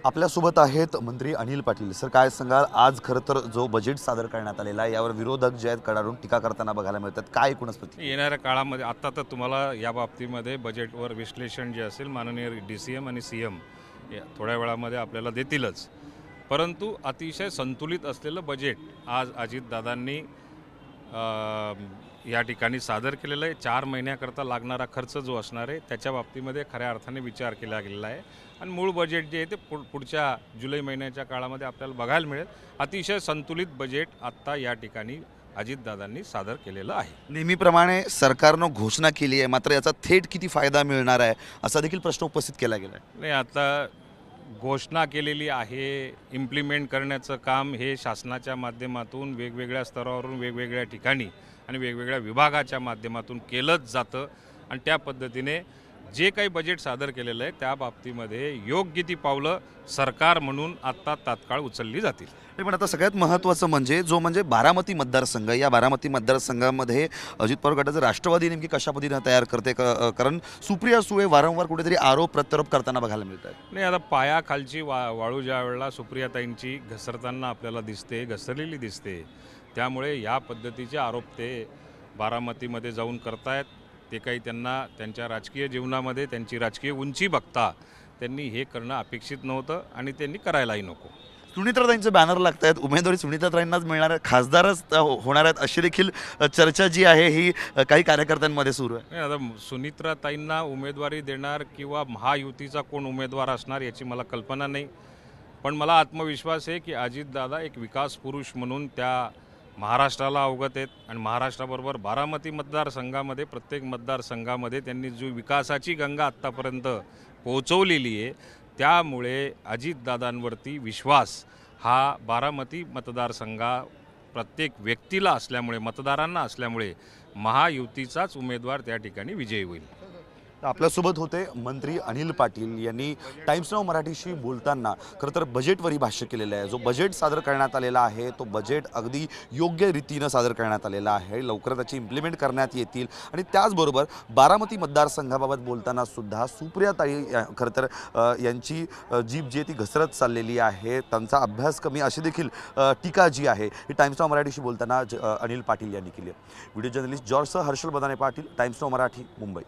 आपल्यासोबत आहेत मंत्री अनिल पाटील. सर, काय सांगाल, आज खरं तर जो बजेट सादर करण्यात आलेला आहे यावर विरोधक जे आहेत कडाडून टीका करताना बघायला मिळतात, काय एकूणच प्रतिक्रिया? येणाऱ्या काळामध्ये आता तर तुम्हाला या बाबतीमध्ये बजेटवर विश्लेषण जे असेल माननीय DCM आणि CM थोड्या वेळामध्ये आपल्याला देतीलच. परंतु अतिशय संतुलित असलेलं बजेट आज अजितदादांनी या ठिकाणी सादर केलेलं आहे. 4 महिन्याकरता लागणारा खर्च जो असणार आहे त्याच्या बाबतीमध्ये खऱ्या अर्थाने विचार केला गेलेला आहे आणि मूळ बजेट जे आहे ते पुढच्या जुलै महिन्याच्या काळामध्ये आपल्याला बघायला मिळेल. अतिशय संतुलित बजेट आत्ता या ठिकाणी अजितदादांनी सादर केलेलं आहे. नेहमीप्रमाणे सरकारनं घोषणा केली आहे, मात्र याचा थेट किती फायदा मिळणार आहे असा देखील प्रश्न उपस्थित केला गेला आहे. नाही, आता घोषणा केलेली आहे, इम्प्लिमेंट करण्याचं काम हे शासनाच्या माध्यमातून वेगवेगळ्या स्तरावरून वेगवेगळ्या ठिकाणी आणि वेगवेगळ्या विभागाच्या माध्यमातून केलंच जातं आणि त्या पद्धतीने जे काही बजेट सादर केलेलं आहे त्या बाबतीमध्ये योग्य ती पावलं सरकार म्हणून आत्ता तात्काळ उचलली जातील. पण आता सगळ्यात महत्त्वाचं म्हणजे बारामती मतदारसंघ, या बारामती मतदारसंघामध्ये अजित पवार गटाचं राष्ट्रवादी नेमकी कशा पद्धतीने तयार करते, कारण सुप्रिया सुळे वारंवार कुठेतरी आरोप प्रत्यारोप करताना बघायला मिळत आहेत. नाही, आता पायाखालची वाळू ज्या वेळेला सुप्रियाताईंची घसरताना आपल्याला दिसते, घसरलेली दिसते, त्यामुळे या पद्धतीचे आरोप ते बारामतीमध्ये जाऊन करतायत. ते काही त्यांना त्यांच्या राजकीय जीवनामध्ये त्यांची राजकीय उंची बघता त्यांनी हे करणं अपेक्षित नव्हतं आणि त्यांनी करायलाही नको. सुनीत्राताईंचे बॅनर लागत आहेत, उमेदवारी सुनीत्राताईंनाच मिळणार आहे, खासदारच होणार आहेत अशी देखील चर्चा जी आहे ही काही कार्यकर्त्यांमध्ये सुरू आहे. आता सुनीत्राताईंना उमेदवारी देणार किंवा महायुतीचा कोण उमेदवार असणार याची मला कल्पना नाही, पण मला आत्मविश्वास आहे की अजितदादा एक विकास पुरुष म्हणून त्या महाराष्ट्राला अवगत आहेत आणि महाराष्ट्राबरोबर बारामती मतदारसंघामध्ये प्रत्येक मतदारसंघामध्ये त्यांनी जो विकासाची गंगा आत्तापर्यंत पोहोचवलेली आहे, त्यामुळे अजितदादांवरती विश्वास हा बारामती मतदारसंघा प्रत्येक व्यक्तीला असल्यामुळे, मतदारांना असल्यामुळे महायुतीचाच उमेदवार त्या ठिकाणी विजयी होईल. आपल्यासोबत होते मंत्री अनिल पाटील. यांनी टाइम्स नाऊ मराठीशी बोलताना खरं तर बजेटवरही भाष्य केलेलं आहे. जो बजेट सादर करण्यात आलेला आहे तो बजेट अगदी योग्य रीतीनं सादर करण्यात आलेला आहे, लवकर त्याची इम्प्लिमेंट करण्यात येतील. आणि त्याचबरोबर बारामती मतदारसंघाबाबत बोलताना सुद्धा सुप्रियाताई खरं तर यांची जीभ जी ती घसरत चाललेली आहे, त्यांचा अभ्यास कमी अशी देखील टीका जी आहे ही टाइम्स नाऊ मराठीशी बोलताना अनिल पाटील यांनी केली आहे. Video journalist जॉर्जसह Harshal बदाने Patil, times now Marathi, Mumbai.